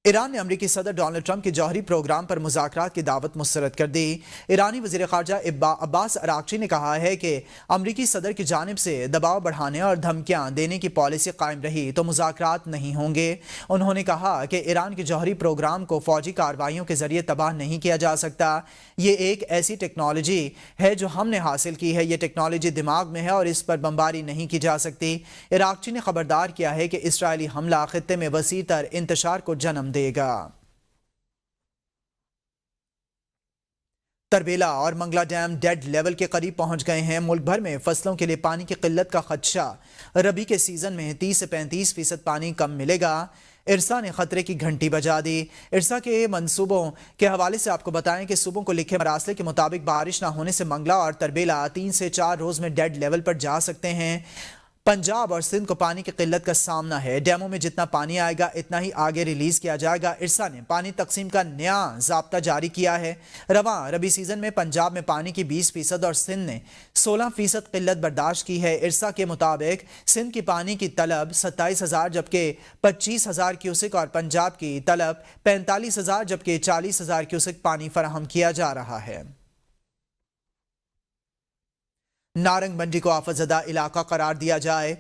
ایران نے امریکی صدر ڈونلڈ ٹرمپ کے جوہری پروگرام پر مذاکرات کی دعوت مسترد کر دی۔ ایرانی وزیر خارجہ عباس اراغچی نے کہا ہے کہ امریکی صدر کی جانب سے دباؤ بڑھانے اور دھمکیاں دینے کی پالیسی قائم رہی تو مذاکرات نہیں ہوں گے۔ انہوں نے کہا کہ ایران کے جوہری پروگرام کو فوجی کارروائیوں کے ذریعے تباہ نہیں کیا جا سکتا۔ یہ ایک ایسی ٹیکنالوجی ہے جو ہم نے حاصل کی ہے، یہ ٹیکنالوجی دماغ میں ہے اور اس پر بمباری نہیں کی جا سکتی۔ اراغچی نے خبردار کیا ہے کہ اسرائیلی حملہ خطے میں وسیع تر انتشار کو جنم دے گا۔ تربیلا اور منگلا ڈیم ڈیڈ لیول کے قریب پہنچ گئے ہیں۔ ملک بھر میں فصلوں کے لیے پانی کی قلت کا خدشہ۔ ربی کے سیزن میں 30 سے 35% پانی کم ملے گا۔ ارسا نے خطرے کی گھنٹی بجا دی۔ ارسا کے منصوبوں کے حوالے سے آپ کو بتائیں کہ صوبوں کو لکھے مراسلے کے مطابق بارش نہ ہونے سے منگلا اور تربیلا 3 سے 4 روز میں ڈیڈ لیول پر جا سکتے ہیں۔ پنجاب اور سندھ کو پانی کی قلت کا سامنا ہے۔ ڈیموں میں جتنا پانی آئے گا اتنا ہی آگے ریلیز کیا جائے گا۔ ارسا نے پانی تقسیم کا نیا ضابطہ جاری کیا ہے۔ رواں ربی سیزن میں پنجاب میں پانی کی 20% اور سندھ نے 16% قلت برداشت کی ہے۔ ارسا کے مطابق سندھ کی پانی کی طلب 27,000 جبکہ 25,000 کیوسک اور پنجاب کی طلب 45,000 جبکہ 40,000 کیوسک پانی فراہم کیا جا رہا ہے۔ نارنگ منڈی کو آفت زدہ علاقہ قرار دیا جائے۔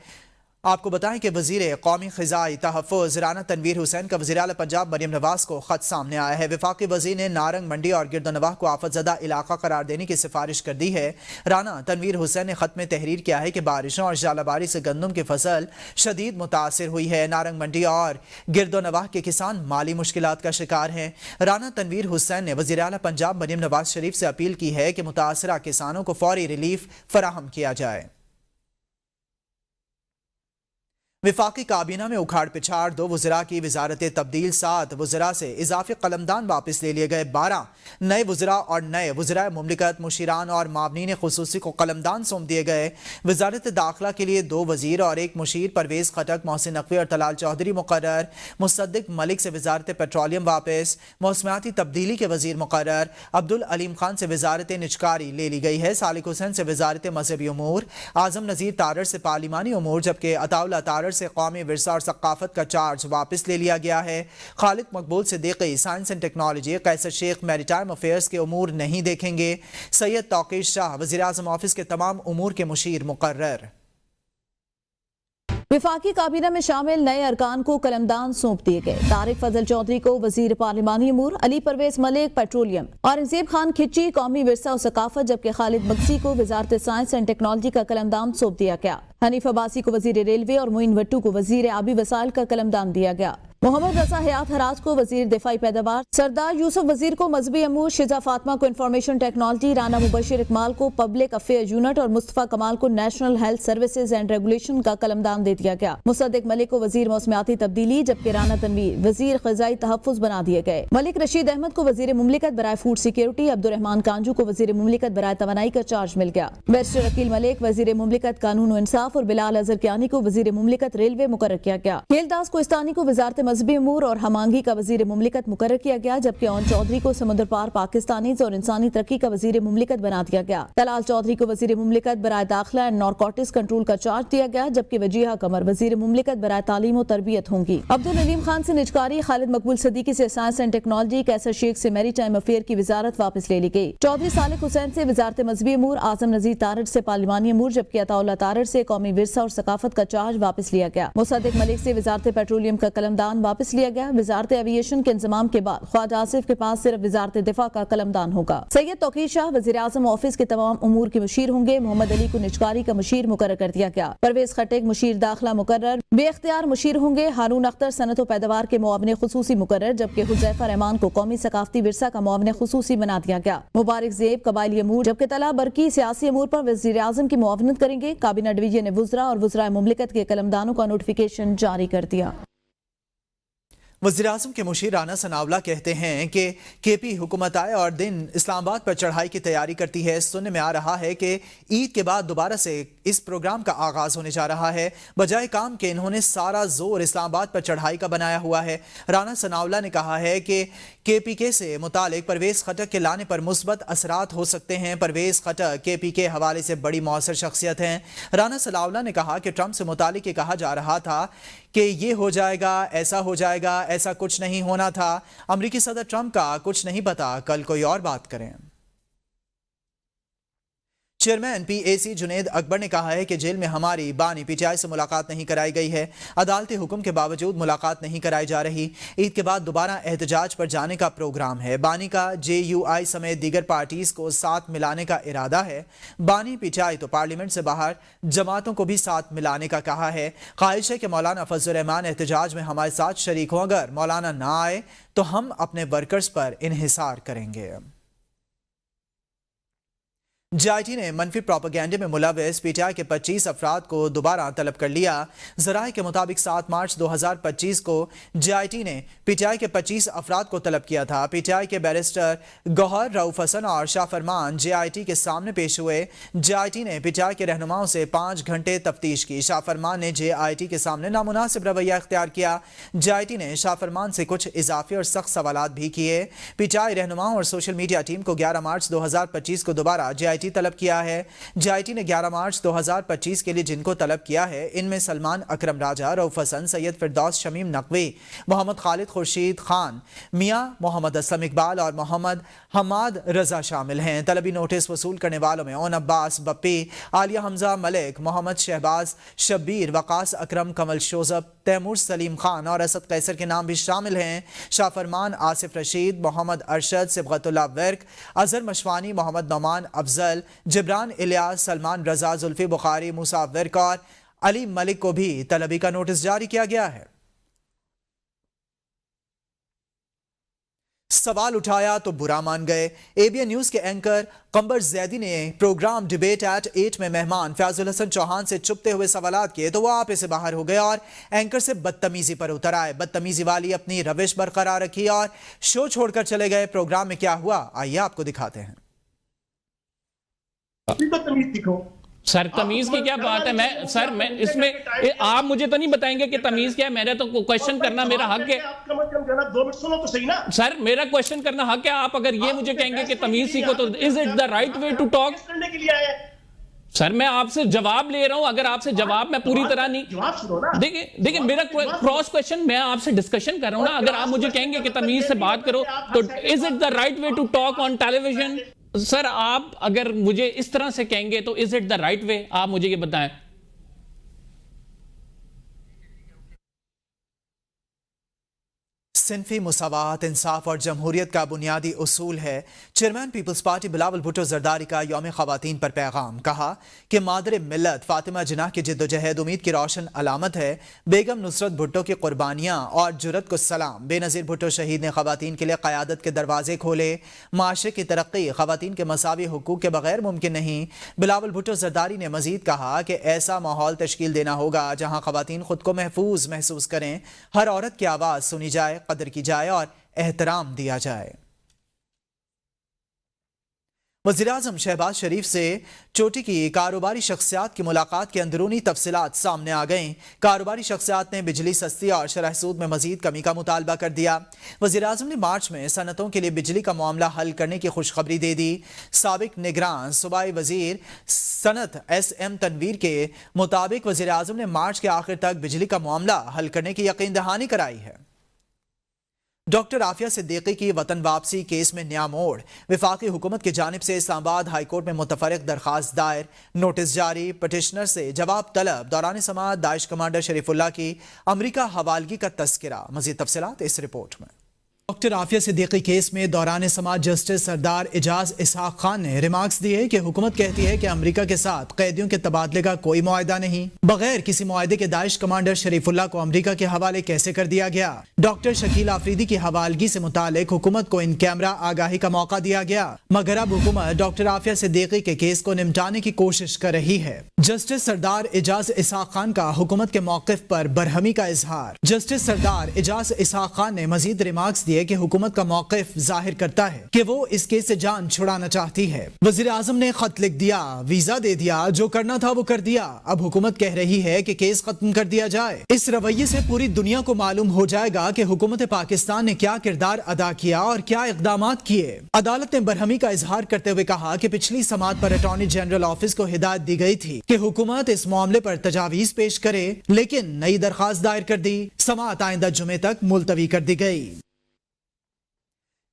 آپ کو بتائیں کہ وزیر قومی خزائی تحفظ رانا تنویر حسین کا وزیر اعلیٰ پنجاب مریم نواز کو خط سامنے آیا ہے۔ وفاقی وزیر نے نارنگ منڈی اور گرد و نواح کو آفت زدہ علاقہ قرار دینے کی سفارش کر دی ہے۔ رانا تنویر حسین نے خط میں تحریر کیا ہے کہ بارشوں اور ژالہ باری سے گندم کی فصل شدید متاثر ہوئی ہے۔ نارنگ منڈی اور گرد و نواح کے کسان مالی مشکلات کا شکار ہیں۔ رانا تنویر حسین نے وزیر اعلیٰ پنجاب مریم نواز شریف سے اپیل کی ہے کہ متاثرہ کسانوں کو فوری ریلیف فراہم کیا جائے۔ وفاقی کابینہ میں اکھاڑ پچھاڑ، 2 وزراء کی وزارت تبدیل، 7 وزراء سے اضافی قلمدان واپس لے لیے گئے، 12 نئے وزراء اور نئے وزراء مملکت، مشیران اور معاونین خصوصی کو قلمدان سونپ دیے گئے۔ وزارت داخلہ کے لیے 2 وزیر اور 1 مشیر، پرویز خٹک، محسن نقوی اور طلال چودھری مقرر۔ مصدق ملک سے وزارت پیٹرولیم واپس۔ موسمیاتی تبدیلی کے وزیر مقرر۔ عبدالعلیم خان سے وزارت نجکاری لے لی گئی ہے۔ سالک حسین سے وزارت مذہبی امور، اعظم نذیر تارڑ سے پارلیمانی امور جبکہ عطا اللہ تارڑ سے قومی ورثہ اور ثقافت کا چارج واپس لے لیا گیا ہے۔ خالد مقبول صدیقی سائنس اینڈ ٹیکنالوجی، قیصر شیخ میری ٹائم افیئرز کے امور نہیں دیکھیں گے۔ سید توقیر شاہ وزیراعظم آفس کے تمام امور کے مشیر مقرر۔ وفاقی کابینہ میں شامل نئے ارکان کو قلمدان سونپ دیے گئے۔ طارق فضل چودھری کو وزیر پارلیمانی امور، علی پرویز ملک پیٹرولیم، اورنگزیب خان کھچی قومی ورثہ و ثقافت جبکہ خالد مگسی کو وزارت سائنس اینڈ ٹیکنالوجی کا قلمدان سونپ دیا گیا۔ حنیف عباسی کو وزیر ریلوے اور معین بھٹو کو وزیر آبی وسائل کا قلمدان دیا گیا۔ محمد رضا حیات حراج کو وزیر دفاعی پیداوار، سردار یوسف وزیر کو مذہبی امور، شجا فاطمہ کو انفارمیشن ٹیکنالوجی، رانا مبشر اکمال کو پبلک افیئر یونٹ اور مصطفیٰ کمال کو national health services and regulation کا قلمدان دے دیا گیا۔ مصدق ملک کو وزیر موسمیاتی تبدیلی جبکہ رانا تنویر وزیر غذائی تحفظ بنا دیے گئے۔ ملک رشید احمد کو وزیر مملکت برائے فوڈ سیکیورٹی، عبدالرحمان کانجو کو وزیر مملکت برائے توانائی کا چارج مل گیا۔ بیرسٹر عقیل ملک وزیر مملکت قانون و انصاف اور بلال اظہر کیانی کو وزیر مملکت ریلوے مقرر کیا گیا۔ کھیل داس کوہستانی کو وزارت مذہبی امور اور ہمانگی کا وزیر مملکت مقرر کیا گیا جبکہ اون چودھری کو سمندر پار پاکستانیز اور انسانی ترقی کا وزیر مملکت بنا دیا گیا۔ طلال چودھری کو وزیر مملکت برائے داخلہ اینڈ نارکوٹکس کنٹرول کا چارج دیا گیا جبکہ وجیہہ قمر وزیر مملکت برائے تعلیم و تربیت ہوں گی۔ عبدالعلیم خان سے نجکاری، خالد مقبول صدیقی سے سائنس اینڈ ٹیکنالوجی، قیصر شیخ سے میری ٹائم افیئر کی وزارت واپس لے لی گئی۔ چودھری سالک حسین سے وزارت مذہبی امور، اعظم نذیر تارڑ سے پارلیمانی امور جبکہ عطا اللہ تارڑ سے قومی ورثہ اور ثقافت کا چارج واپس لیا گیا۔ مصدق ملک سے وزارت پیٹرولیم کا قلمدان واپس لیا گیا۔ وزارت ایویشن کے انضمام کے بعد خواجہ آصف کے پاس صرف وزارت دفاع کا قلمدان ہوگا۔ سید توقیر شاہ وزیر اعظم آفس کے تمام امور کے مشیر ہوں گے۔ محمد علی کو نجکاری کا مشیر مقرر کر دیا گیا۔ پرویز خٹک مشیر داخلہ مقرر، بے اختیار مشیر ہوں گے۔ ہارون اختر صنعت و پیداوار کے معاون خصوصی مقرر جبکہ حذیفہ رحمان کو قومی ثقافتی ورثہ کا معاون خصوصی بنا دیا گیا۔ مبارک زیب قبائلی امور جبکہ طلحہ برقی سیاسی امور پر وزیر اعظم کی معاونت کریں گے۔ کابینہ ڈویژن نے وزراء اور وزرائے مملکت کے قلمدانوں کا نوٹیفیکیشن جاری کر دیا۔ وزیراعظم کے مشیر رانا ثناءاللہ کہتے ہیں کہ کے پی حکومت آئے اور دن اسلام آباد پر چڑھائی کی تیاری کرتی ہے۔ سننے میں آ رہا ہے کہ عید کے بعد دوبارہ سے اس پروگرام کا آغاز ہونے جا رہا ہے، بجائے کام کہ انہوں نے سارا زور اسلام آباد پر چڑھائی کا بنایا ہوا ہے۔ رانا ثناءاللہ نے کہا ہے کہ کے پی کے سے متعلق پرویز خٹک کے لانے پر مثبت اثرات ہو سکتے ہیں۔ پرویز خٹک کے پی کے حوالے سے بڑی مؤثر شخصیت ہیں۔ رانا ثناءاللہ نے کہا کہ ٹرمپ سے متعلق یہ کہا جا رہا تھا کہ یہ ہو جائے گا، ایسا ہو جائے گا، ایسا کچھ نہیں ہونا تھا۔ امریکی صدر ٹرمپ کا کچھ نہیں پتا، کل کوئی اور بات کریں۔ چیئرمین پی اے سی جنید اکبر نے کہا ہے کہ جیل میں ہماری بانی پی ٹی آئی سے ملاقات نہیں کرائی گئی ہے۔ عدالتی حکم کے باوجود ملاقات نہیں کرائی جا رہی۔ عید کے بعد دوبارہ احتجاج پر جانے کا پروگرام ہے۔ بانی کا جے یو آئی سمیت دیگر پارٹیز کو ساتھ ملانے کا ارادہ ہے۔ بانی پی ٹی آئی تو پارلیمنٹ سے باہر جماعتوں کو بھی ساتھ ملانے کا کہا ہے۔ خواہش ہے کہ مولانا فضل الرحمان احتجاج میں ہمارے ساتھ شریک ہوں۔ اگر مولانا نہ آئے تو ہم اپنے ورکرز پر انحصار کریں گے۔ جے آئی ٹی نے منفی پروپیگنڈے میں ملوث پی ٹی آئی کے 25 افراد کو دوبارہ طلب کر لیا۔ ذرائع کے مطابق 7 مارچ 2025 کو جے آئی ٹی نے پی ٹی آئی کے 25 افراد کو طلب کیا تھا۔ پی ٹی آئی کے بیرسٹر گوہر رؤف حسن اور شاہ فرمان جے آئی ٹی کے سامنے پیش ہوئے۔ جے آئی ٹی نے پی ٹی آئی کے رہنماؤں سے 5 گھنٹے تفتیش کی۔ شاہ فرمان نے جے آئی ٹی کے سامنے نامناسب رویہ اختیار کیا۔ جے آئی ٹی نے شاہ فرمان سے کچھ اضافی اور سخت سوالات بھی کیے۔ پی ٹی آئی رہنماؤں اور سوشل میڈیا ٹیم کو 11 مارچ 2025 کو دوبارہ جے آئی ٹی طلب کیا ہے۔ جے آئی ٹی نے 11 مارچ 2025 کے لیے جن کو طلب کیا ہے ان میں سلمان اکرم راجہ، رؤف حسن، سید فردوس شمیم نقوی، محمد خالد خورشید خان، میاں محمد اسلم اقبال اور محمد حماد رضا شامل ہیں۔ طلبی نوٹس وصول کرنے والوں میں اون عباس بپی، عالیہ حمزہ ملک، محمد شہباز شبیر، وقاص اکرم، کمل شوزب، تیمور سلیم خان اور اسد قیصر کے نام بھی شامل ہیں۔ شاہ فرمان، آصف رشید، محمد ارشد، صبغت اللہ ورک، اظہر مشوانی، محمد نعمان افضل، جبران الیاس، سلمان رضا، زلفی بخاری، موسیٰ ورک اور علی ملک کو بھی طلبی کا نوٹس جاری کیا گیا ہے۔ سوال اٹھایا تو برا مان گئے۔ اے بی این نیوز کے اینکر قمبر زیدی نے پروگرام ڈیبیٹ ایٹ 8 میں مہمان فیاض الحسن چوہان سے چپتے ہوئے سوالات کیے تو وہ آپے سے باہر ہو گئے اور اینکر سے بدتمیزی پر اتر آئے۔ بدتمیزی والی اپنی روش برقرار رکھی اور شو چھوڑ کر چلے گئے۔ پروگرام میں کیا ہوا آئیے آپ کو دکھاتے ہیں۔ سر تمیز کی کیا بات ہے؟ میں اس میں آپ مجھے تو نہیں بتائیں گے کہ تمیز کیا ہے؟ میرا تو کوشچن کرنا میرا حق ہے۔ سر میرا کوشچن کرنا حق ہے۔ آپ اگر یہ مجھے کہیں گے کہ تمیز سیکھو تو is it the right way to talk؟ سر میں آپ سے جواب لے رہا ہوں، اگر آپ سے جواب میں پوری طرح نہیں دیکھیں میرا کراس کوشچن، میں آپ سے ڈسکشن کر رہا ہوں نا۔ اگر آپ مجھے کہیں گے کہ تمیز سے بات کرو تو is it the right way to talk on television؟ سر آپ اگر مجھے اس طرح سے کہیں گے تو is it the right way؟ آپ مجھے یہ بتائیں۔ صنفی مساوات، انصاف اور جمہوریت کا بنیادی اصول ہے۔ چیئرمین پیپلز پارٹی بلاول بھٹو زرداری کا یوم خواتین پر پیغام، کہا کہ مادر ملت فاطمہ جناح کی جد و جہد امید کی روشن علامت ہے۔ بیگم نصرت بھٹو کی قربانیاں اور جرت کو سلام۔ بے نظیر بھٹو شہید نے خواتین کے لیے قیادت کے دروازے کھولے۔ معاشرے کی ترقی خواتین کے مساوی حقوق کے بغیر ممکن نہیں۔ بلاول بھٹو زرداری نے مزید کہا کہ ایسا ماحول تشکیل دینا ہوگا جہاں خواتین خود کو محفوظ محسوس کریں، ہر عورت کی آواز سنی جائے، قدر کی جائے اور احترام دیا جائے۔ وزیراعظم شہباز شریف سے چوٹی کی کاروباری شخصیات کی ملاقات کی اندرونی تفصیلات سامنے آ گئیں۔ کاروباری شخصیات نے بجلی سستی اور شرح سود میں مزید کمی کا مطالبہ کر دیا۔ وزیراعظم نے مارچ میں صنعتوں کے لیے بجلی کا معاملہ حل کرنے کی خوشخبری دے دی۔ سابق نگران صوبائی وزیر صنعت ایس ایم تنویر کے مطابق وزیراعظم نے مارچ کے آخر تک بجلی کا معاملہ حل کرنے کی یقین دہانی کرائی ہے۔ ڈاکٹر عافیہ صدیقی کی وطن واپسی کیس میں نیا موڑ۔ وفاقی حکومت کی جانب سے اسلام آباد ہائی کورٹ میں متفرق درخواست دائر، نوٹس جاری، پٹیشنر سے جواب طلب۔ دوران سماعت داعش کمانڈر شریف اللہ کی امریکہ حوالگی کا تذکرہ۔ مزید تفصیلات اس رپورٹ میں۔ ڈاکٹر عافیہ صدیقی کیس میں دوران سماعت جسٹس سردار اعجاز اسحاق خان نے ریمارکس دیے کہ حکومت کہتی ہے کہ امریکہ کے ساتھ قیدیوں کے تبادلے کا کوئی معاہدہ نہیں۔ بغیر کسی معاہدے کے داعش کمانڈر شریف اللہ کو امریکہ کے حوالے کیسے کر دیا گیا؟ ڈاکٹر شکیل آفریدی کی حوالگی سے متعلق حکومت کو ان کیمرہ آگاہی کا موقع دیا گیا، مگر اب حکومت ڈاکٹر عافیہ صدیقی کے کیس کو نمٹانے کی کوشش کر رہی ہے۔ جسٹس سردار اعجاز اسحاق خان کا حکومت کے موقف پر برہمی کا اظہار۔ جسٹس سردار اعجاز اسحاق خان نے مزید ریمارکس دیے لیے کہ حکومت کا موقف ظاہر کرتا ہے کہ وہ اس کیس سے جان چھڑانا چاہتی ہے۔ وزیر اعظم نے خط لکھ دیا، ویزا دے دیا، جو کرنا تھا وہ کر دیا، اب حکومت کہہ رہی ہے کہ کیس ختم کر دیا جائے۔ اس رویے سے پوری دنیا کو معلوم ہو جائے گا کہ حکومت پاکستان نے کیا کردار ادا کیا اور کیا اقدامات کیے۔ عدالت نے برہمی کا اظہار کرتے ہوئے کہا کہ پچھلی سماعت پر اٹارنی جنرل آفس کو ہدایت دی گئی تھی کہ حکومت اس معاملے پر تجاویز پیش کرے، لیکن نئی درخواست دائر کر دی۔ سماعت آئندہ جمعے تک ملتوی کر دی گئی۔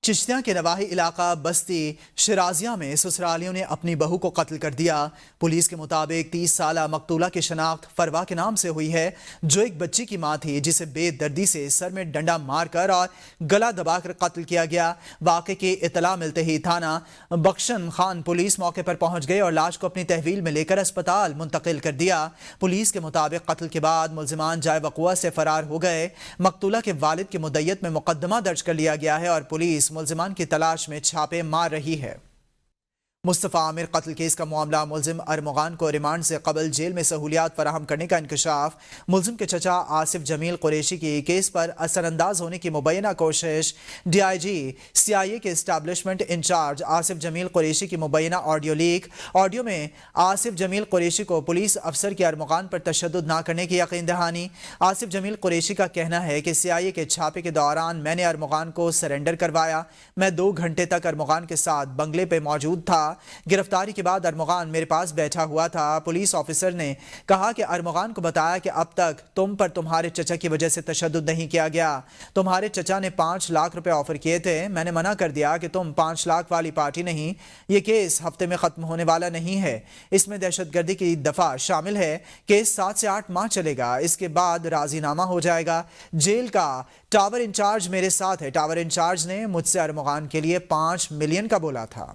چشتیاں کے نواحی علاقہ بستی شرازیہ میں سسرالیوں نے اپنی بہو کو قتل کر دیا۔ پولیس کے مطابق 30 سالہ مقتولہ کی شناخت فروا کے نام سے ہوئی ہے، جو ایک بچی کی ماں تھی جسے بے دردی سے سر میں ڈنڈا مار کر اور گلا دبا کر قتل کیا گیا۔ واقعے کی اطلاع ملتے ہی تھانہ بخشن خان پولیس موقع پر پہنچ گئے اور لاش کو اپنی تحویل میں لے کر اسپتال منتقل کر دیا۔ پولیس کے مطابق قتل کے بعد ملزمان جائے وقوع سے فرار ہو گئے۔ مقتولہ کے والد کی مدعیت میں مقدمہ درج کر لیا گیا ہے اور پولیس ملزمان کی تلاش میں چھاپے مار رہی ہے۔ مصطفیٰ عامر قتل کیس کا معاملہ، ملزم ارمغان کو ریمانڈ سے قبل جیل میں سہولیات فراہم کرنے کا انکشاف۔ ملزم کے چچا آصف جمیل قریشی کی کیس پر اثر انداز ہونے کی مبینہ کوشش۔ ڈی آئی جی CIA کے اسٹیبلشمنٹ انچارج آصف جمیل قریشی کی مبینہ آڈیو لیک۔ آڈیو میں آصف جمیل قریشی کو پولیس افسر کے ارمغان پر تشدد نہ کرنے کی یقین دہانی۔ آصف جمیل قریشی کا کہنا ہے کہ CIA کے چھاپے کے دوران میں نے ارمغان کو سرنڈر کروایا۔ میں 2 گھنٹے تک ارمغان کے ساتھ بنگلے پہ موجود تھا۔ گرفتاری کے بعد ارمغان میرے پاس بیٹھا ہوا تھا۔ پولیس آفیسر نے کہا کہ ارمغان کو بتایا کہ اب تک تم پر تمہارے چچا کی وجہ سے تشدد نہیں کیا گیا۔ تمہارے چچا نے 5 لاکھ روپے آفر کیے تھے، میں نے منع کر دیا کہ تم 5 لاکھ والی پارٹی نہیں، یہ کیس ہفتے میں ختم ہونے والا نہیں ہے، اس میں دہشت گردی کی دفعہ شامل ہے، کیس 7 سے 8 ماہ چلے گا، اس کے بعد راضی نامہ ہو جائے گا۔ جیل کا ٹاور انچارج میرے ساتھ ہے۔ ٹاور انچارج نے مجھ سے ارمغان کے لیے 5 ملین کا بولا تھا۔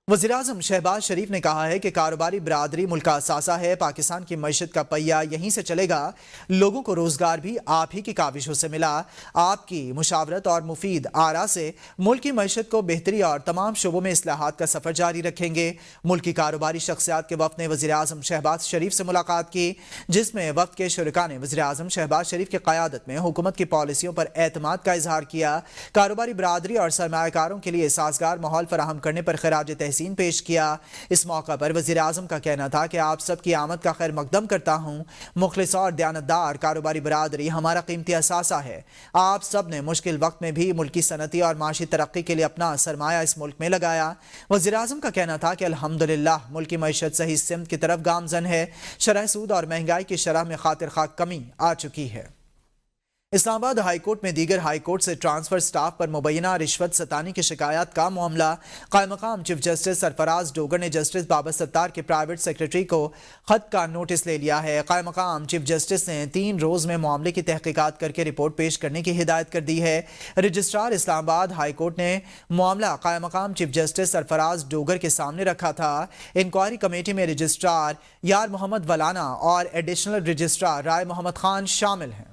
وزیراعظم شہباز شریف نے کہا ہے کہ کاروباری برادری ملک کا اثاثہ ہے، پاکستان کی معیشت کا پہیہ یہیں سے چلے گا، لوگوں کو روزگار بھی آپ ہی کی کاوشوں سے ملا۔ آپ کی مشاورت اور مفید آراء سے ملک کی معیشت کو بہتری اور تمام شعبوں میں اصلاحات کا سفر جاری رکھیں گے۔ ملک کی کاروباری شخصیات کے وفد نے وزیراعظم شہباز شریف سے ملاقات کی، جس میں وفد کے شرکاء نے وزیراعظم شہباز شریف کی قیادت میں حکومت کی پالیسیوں پر اعتماد کا اظہار کیا۔ کاروباری برادری اور سرمایہ کاروں کے لیے سازگار ماحول فراہم کرنے پر خراج تحسین پیش کیا۔ اس موقع پر وزیر اعظم کا کہنا تھا کہ آپ سب کی آمد کا خیر مقدم کرتا ہوں۔ مخلص اور دیانتدار کاروباری برادری ہمارا قیمتی اثاثہ ہے۔ آپ سب نے مشکل وقت میں بھی ملکی صنعتی اور معاشی ترقی کے لیے اپنا سرمایہ اس ملک میں لگایا۔ وزیر اعظم کا کہنا تھا کہ الحمدللہ ملک کی معیشت صحیح سمت کی طرف گامزن ہے، شرح سود اور مہنگائی کی شرح میں خاطر خواہ کمی آ چکی ہے۔ اسلام آباد ہائی کورٹ میں دیگر ہائی کورٹ سے ٹرانسفر سٹاف پر مبینہ رشوت ستانی کی شکایات کا معاملہ۔ قائم مقام چیف جسٹس سرفراز ڈوگر نے جسٹس بابر ستار کے پرائیویٹ سیکرٹری کو خط کا نوٹس لے لیا ہے۔ قائم مقام چیف جسٹس نے 3 روز میں معاملے کی تحقیقات کر کے رپورٹ پیش کرنے کی ہدایت کر دی ہے۔ رجسٹرار اسلام آباد ہائی کورٹ نے معاملہ قائم مقام چیف جسٹس سرفراز ڈوگر کے سامنے رکھا تھا۔ انکوائری کمیٹی میں رجسٹرار یار محمد ولانا اور ایڈیشنل رجسٹرار رائے محمد خان شامل ہیں۔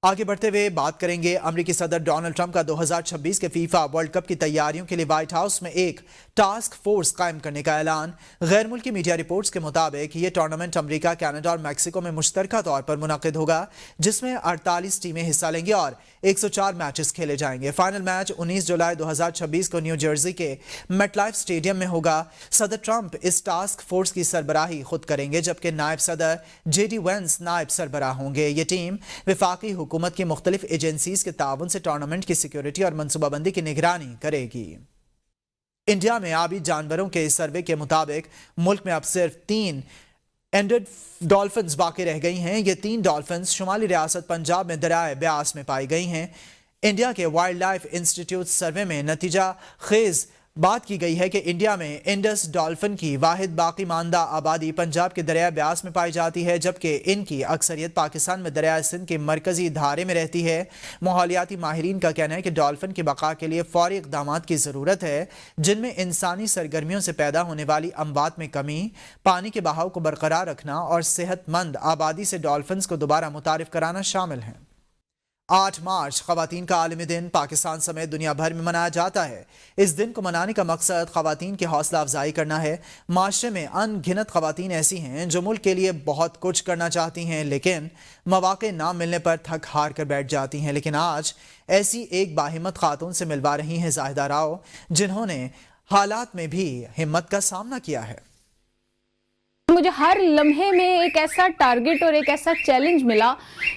آگے بڑھتے ہوئے بات کریں گے امریکی صدر ڈونلڈ ٹرمپ کا 2026 کے فیفا ورلڈ کپ کی تیاریوں کے لیے وائٹ ہاؤس میں ایک ٹاسک فورس قائم کرنے کا اعلان۔ غیر ملکی میڈیا رپورٹس کے مطابق یہ ٹورنامنٹ امریکہ، کینیڈا اور میکسیکو میں مشترکہ طور پر منعقد ہوگا، جس میں 48 ٹیمیں حصہ لیں گی اور 104 میچز کھیلے جائیں گے۔ فائنل میچ 19 جولائی 2026 کو نیو جرسی کے میٹ لائف اسٹیڈیم میں ہوگا۔ صدر ٹرمپ اس ٹاسک فورس کی سربراہی خود کریں گے، جبکہ نائب صدر JD وینس نائب سربراہ ہوں گے۔ یہ ٹیم وفاقی حکومت کی مختلف ایجنسیز کے تعاون سے ٹورنامنٹ کی سیکیورٹی اور منصوبہ بندی کی نگرانی کرے گی۔ انڈیا میں آبی جانوروں کے سروے کے مطابق ملک میں اب صرف 3 اینڈڈ ڈالفنز باقی رہ گئی ہیں۔ یہ 3 ڈالفنز شمالی ریاست پنجاب میں دریائے بیاس میں پائی گئی ہیں۔ انڈیا کے وائلڈ لائف انسٹیٹیوٹ سروے میں نتیجہ خیز بات کی گئی ہے کہ انڈیا میں انڈس ڈالفن کی واحد باقی ماندہ آبادی پنجاب کے دریائے بیاس میں پائی جاتی ہے، جبکہ ان کی اکثریت پاکستان میں دریائے سندھ کے مرکزی دھارے میں رہتی ہے۔ ماحولیاتی ماہرین کا کہنا ہے کہ ڈالفن کی بقا کے لیے فوری اقدامات کی ضرورت ہے، جن میں انسانی سرگرمیوں سے پیدا ہونے والی اموات میں کمی، پانی کے بہاؤ کو برقرار رکھنا اور صحت مند آبادی سے ڈالفنز کو دوبارہ متعارف کرانا شامل ہیں۔ 8 مارچ خواتین کا عالمی دن پاکستان سمیت دنیا بھر میں منایا جاتا ہے۔ اس دن کو منانے کا مقصد خواتین کی حوصلہ افزائی کرنا ہے۔ معاشرے میں ان گنت خواتین ایسی ہیں جو ملک کے لیے بہت کچھ کرنا چاہتی ہیں لیکن مواقع نہ ملنے پر تھک ہار کر بیٹھ جاتی ہیں، لیکن آج ایسی ایک باہمت خاتون سے ملوا رہی ہیں زاہدہ راؤ، جنہوں نے حالات میں بھی ہمت کا سامنا کیا ہے۔ مجھے ہر لمحے میں ایک ایسا ٹارگٹ اور ایک ایسا چیلنج ملا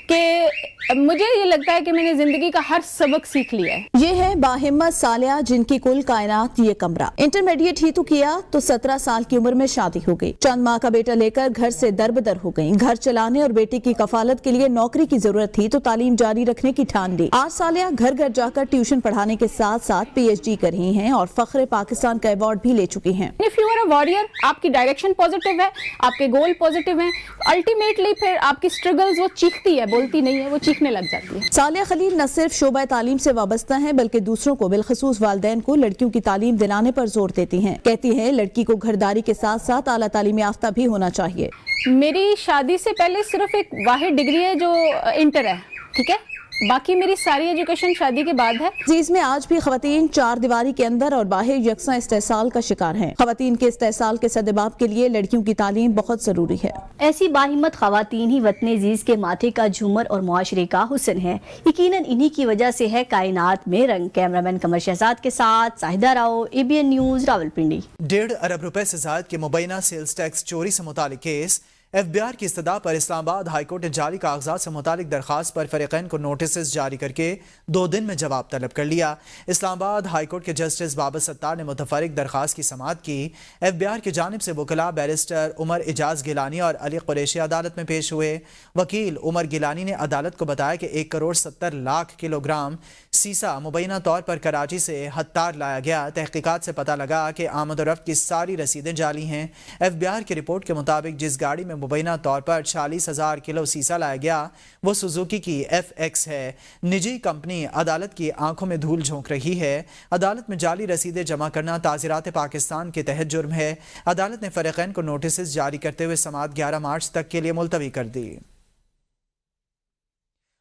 کہ مجھے یہ لگتا ہے کہ میں نے زندگی کا ہر سبق سیکھ لیا ہے۔ یہ ہے باہمت سالیہ، جن کی کل کائنات یہ کمرہ۔ انٹرمیڈیٹ ہی تو کیا تو 17 سال کی عمر میں شادی ہو گئی۔ چند ماہ کا بیٹا لے کر گھر سے دربدر ہو گئی۔ گھر چلانے اور بیٹی کی کفالت کے لیے نوکری کی ضرورت تھی تو تعلیم جاری رکھنے کی ٹھان لی۔ آج سالیہ گھر گھر جا کر ٹیوشن پڑھانے کے ساتھ ساتھ پی ایچ ڈی کر رہی ہیں اور فخر پاکستان کا ایوارڈ بھی لے چکی ہیں۔ If you are a warrior، آپ کی ڈائریکشن پوزیٹیو ہے، آپ کے گول پوزیٹیو ہیں، الٹیمیٹلی پھر آپ کی سٹرگلز وہ چیختی ہے، بولتی نہیں ہے، وہ چیخنے لگ جاتی ہے۔ سالیہ خلیل نہ صرف شعبہ تعلیم سے وابستہ ہیں بلکہ دوسروں کو بالخصوص والدین کو لڑکیوں کی تعلیم دلانے پر زور دیتی ہیں۔ کہتی ہیں لڑکی کو گھرداری کے ساتھ ساتھ اعلیٰ تعلیم یافتہ بھی ہونا چاہیے۔ میری شادی سے پہلے صرف ایک واحد ڈگری ہے جو انٹر ہے، ٹھیک ہے، باقی میری ساری ایجوکیشن شادی کے بعد ہے۔ عزیز میں آج بھی خواتین چار دیواری کے اندر اور باہر یکساں استحصال کا شکار ہیں۔ خواتین کے استحصال کے سدباب کے لیے لڑکیوں کی تعلیم بہت ضروری ہے۔ ایسی باہمت خواتین ہی وطن عزیز کے ماتھے کا جھومر اور معاشرے کا حسن ہے۔ یقیناً انہی کی وجہ سے ہے کائنات میں رنگ۔ کیمرہ مین قمر شہزاد کے ساتھ زاہدہ راؤ، ABN نیوز، راولپنڈی۔ 1.5 ارب روپے سے زائد کے مبینہ سیلز ٹیکس چوری سے متعلق کیس FBI کی استدعا پر اسلام آباد ہائی کورٹ نے جعلی کاغذات سے متعلق درخواست پر فریقین کو نوٹسز جاری کر کے 2 دن میں جواب طلب کر لیا۔ اسلام آباد ہائی کورٹ کے جسٹس بابر ستار نے متفرق درخواست کی سماعت کی۔ FBI کی جانب سے وکلاء بیرسٹر عمر اجاز گیلانی اور علی قریشی عدالت میں پیش ہوئے۔ وکیل عمر گیلانی نے عدالت کو بتایا کہ 1 کروڑ 70 لاکھ کلو گرام سیسا مبینہ طور پر کراچی سے حتار لایا گیا۔ تحقیقات سے پتہ لگا کہ آمد و رفت کی ساری رسیدیں جعلی ہیں۔ FBI کی رپورٹ کے مطابق جس گاڑی میں مبینہ طور پر 40,000 کلو سیسا لایا گیا وہ سوزوکی کی FX ہے۔ نجی کمپنی عدالت کی آنکھوں میں دھول جھونک رہی ہے۔ عدالت میں جعلی رسیدیں جمع کرنا تعزیرات پاکستان کے تحت جرم ہے۔ عدالت نے فریقین کو نوٹسز جاری کرتے ہوئے سماعت 11 مارچ تک کے لیے ملتوی کر دی۔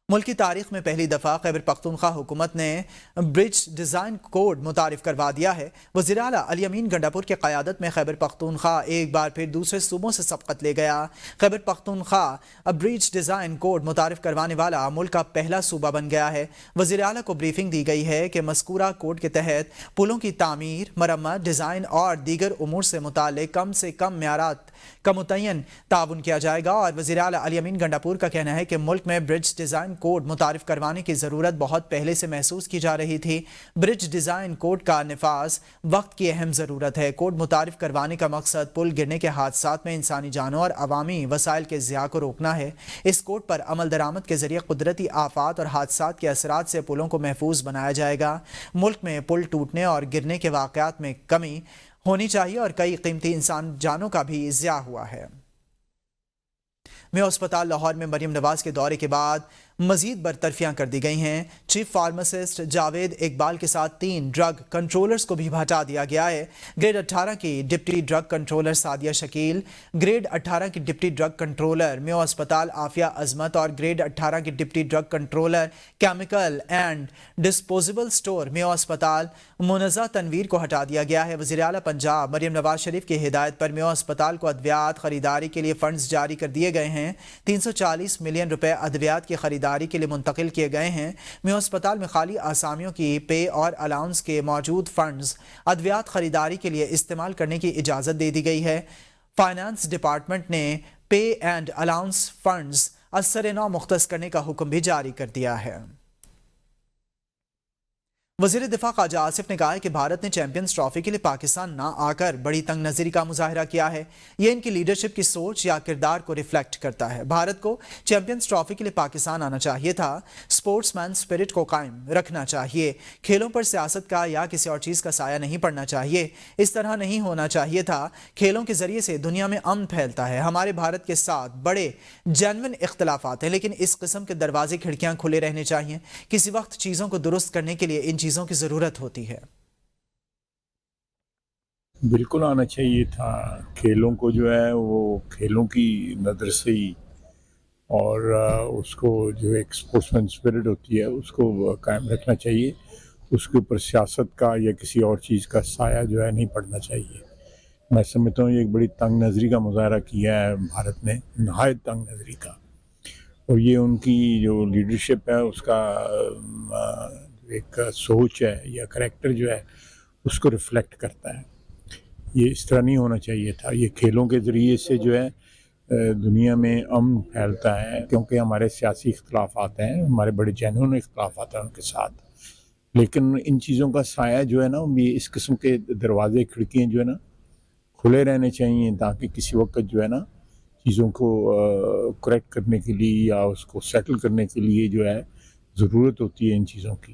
ملک کی تاریخ میں پہلی دفعہ خیبر پختونخوا حکومت نے برج ڈیزائن کوڈ متعارف کروا دیا ہے۔ وزیر اعلیٰ علی امین گنڈاپور کی قیادت میں خیبر پختونخوا ایک بار پھر دوسرے صوبوں سے سبقت لے گیا۔ خیبر پختونخوا برج ڈیزائن کوڈ متعارف کروانے والا ملک کا پہلا صوبہ بن گیا ہے۔ وزیر اعلیٰ کو بریفنگ دی گئی ہے کہ مذکورہ کوڈ کے تحت پلوں کی تعمیر، مرمت، ڈیزائن اور دیگر امور سے متعلق کم سے کم معیارات کا متعین تعاون کیا جائے گا، اور وزیر اعلیٰ علی امین گنڈاپور کا کہنا ہے کہ ملک میں برج ڈیزائن کوڈ متعارف کروانے کی ضرورت بہت پہلے سے محسوس کی جا رہی تھی۔ برج ڈیزائن کوڈ کا نفاذ وقت کی اہم ضرورت ہے۔ کوڈ متعارف کروانے کا مقصد پل گرنے کے حادثات میں انسانی جانوں اور عوامی وسائل کے ضیاع کو روکنا ہے۔ اس کوڈ پر عمل درآمد کے ذریعے قدرتی آفات اور حادثات کے اثرات سے پلوں کو محفوظ بنایا جائے گا۔ ملک میں پل ٹوٹنے اور گرنے کے واقعات میں کمی ہونی چاہیے اور کئی قیمتی انسان جانوں کا بھی ضیاع ہوا ہے۔ میو اسپتال لاہور میں مریم نواز کے دورے کے بعد مزید برطرفیاں کر دی گئی ہیں۔ چیف فارماسسٹ جاوید اقبال کے ساتھ 3 ڈرگ کنٹرولرز کو بھی ہٹا دیا گیا ہے۔ گریڈ 18 کی deputy drug controller Sadia Shakeel, grade 18 کی ڈپٹی ڈرگ کنٹرولر میو اسپتال عافیہ عظمت اور گریڈ 18 کی deputy drug controller chemical and disposable store Mayo اسپتال منزہ تنویر کو ہٹا دیا گیا ہے۔ وزیر اعلیٰ پنجاب مریم نواز شریف کی ہدایت پر میو اسپتال کو ادویات خریداری کے لیے فنڈز جاری کر دیے گئے ہیں۔ 340 ملین روپے ادویات کی خریداری کے لیے منتقل کیے گئے ہیں۔ میو اسپتال میں خالی آسامیوں کی پے اور الاؤنس کے موجود فنڈز ادویات خریداری کے لیے استعمال کرنے کی اجازت دے دی گئی ہے۔ فائنانس ڈپارٹمنٹ نے پے اینڈ الاؤنس فنڈز از سر نو مختص کرنے کا حکم بھی جاری کر دیا ہے۔ وزیر دفاع خواجہ آصف نے کہا ہے کہ بھارت نے چیمپئنز ٹرافی کے لیے پاکستان نہ آ کر بڑی تنگ نظری کا مظاہرہ کیا ہے۔ یہ ان کی لیڈرشپ کی سوچ یا کردار کو ریفلیکٹ کرتا ہے۔ بھارت کو چیمپئنز ٹرافی کے لیے پاکستان آنا چاہیے تھا۔ سپورٹس مین سپرٹ کو قائم رکھنا چاہیے۔ کھیلوں پر سیاست کا یا کسی اور چیز کا سایہ نہیں پڑنا چاہیے۔ اس طرح نہیں ہونا چاہیے تھا۔ کھیلوں کے ذریعے سے دنیا میں امن پھیلتا ہے۔ ہمارے بھارت کے ساتھ بڑے جینوئن اختلافات ہیں، لیکن اس قسم کے دروازے کھڑکیاں کھلے رہنے چاہیے۔ کسی وقت چیزوں کو درست کرنے کے لیے ان چیزوں کی ضرورت ہوتی ہے۔ بالکل آنا چاہیے تھا۔ کھیلوں کو جو ہے وہ کھیلوں کی نظر سے ہی اور اس کو جو ایک اسپورٹسمین اسپرٹ ہوتی ہے اس کو قائم رکھنا چاہیے. اس کے اوپر سیاست کا یا کسی اور چیز کا سایہ جو ہے نہیں پڑنا چاہیے. میں سمجھتا ہوں یہ ایک بڑی تنگ نظری کا مظاہرہ کیا ہے بھارت نے، نہایت تنگ نظری کا، اور یہ ان کی جو لیڈرشپ ہے اس کا ایک سوچ ہے یا کریکٹر جو ہے اس کو ریفلیکٹ کرتا ہے. یہ اس طرح نہیں ہونا چاہیے تھا. یہ کھیلوں کے ذریعے سے جو ہے دنیا میں امن پھیلتا ہے، کیونکہ ہمارے سیاسی اختلافات ہیں، ہمارے بڑے جینون اختلافات ہیں ان کے ساتھ، لیکن ان چیزوں کا سایہ جو ہے نا یہ اس قسم کے دروازے کھڑکیاں جو ہے نا کھلے رہنے چاہیے، تاکہ کسی وقت جو ہے نا چیزوں کو کریکٹ کرنے کے لیے یا اس کو سیٹل کرنے کے لیے جو ہے ضرورت ہوتی ہے ان چیزوں کی.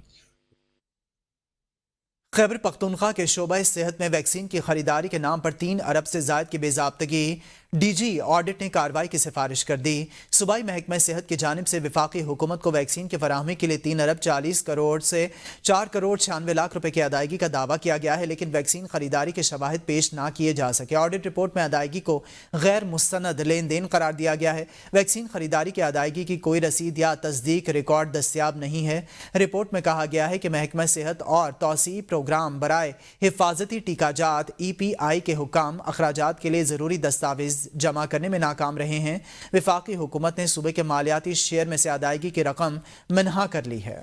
خیبر پختونخوا کے شعبہ صحت میں ویکسین کی خریداری کے نام پر 3 ارب سے زائد کی بے ضابطگی ڈی جی آڈٹ نے کارروائی کی سفارش کر دی. صوبائی محکمہ صحت کی جانب سے وفاقی حکومت کو ویکسین کی فراہمی کے لیے 3 ارب 40 کروڑ سے 4 کروڑ 96 لاکھ روپے کی ادائیگی کا دعویٰ کیا گیا ہے، لیکن ویکسین خریداری کے شواہد پیش نہ کیے جا سکے. آڈٹ رپورٹ میں ادائیگی کو غیر مستند لین دین قرار دیا گیا ہے. ویکسین خریداری کی ادائیگی کی کوئی رسید یا تصدیق ریکارڈ دستیاب نہیں ہے. رپورٹ میں کہا گیا ہے کہ محکمہ صحت اور توسیع پروگرام برائے حفاظتی ٹیکہ جات ای پی آئی کے حکام اخراجات کے لیے ضروری دستاویز جمع کرنے میں ناکام رہے ہیں. وفاقی حکومت نے صوبے کے مالیاتی شیئر میں سے ادائیگی کی رقم منہا کر لی ہے.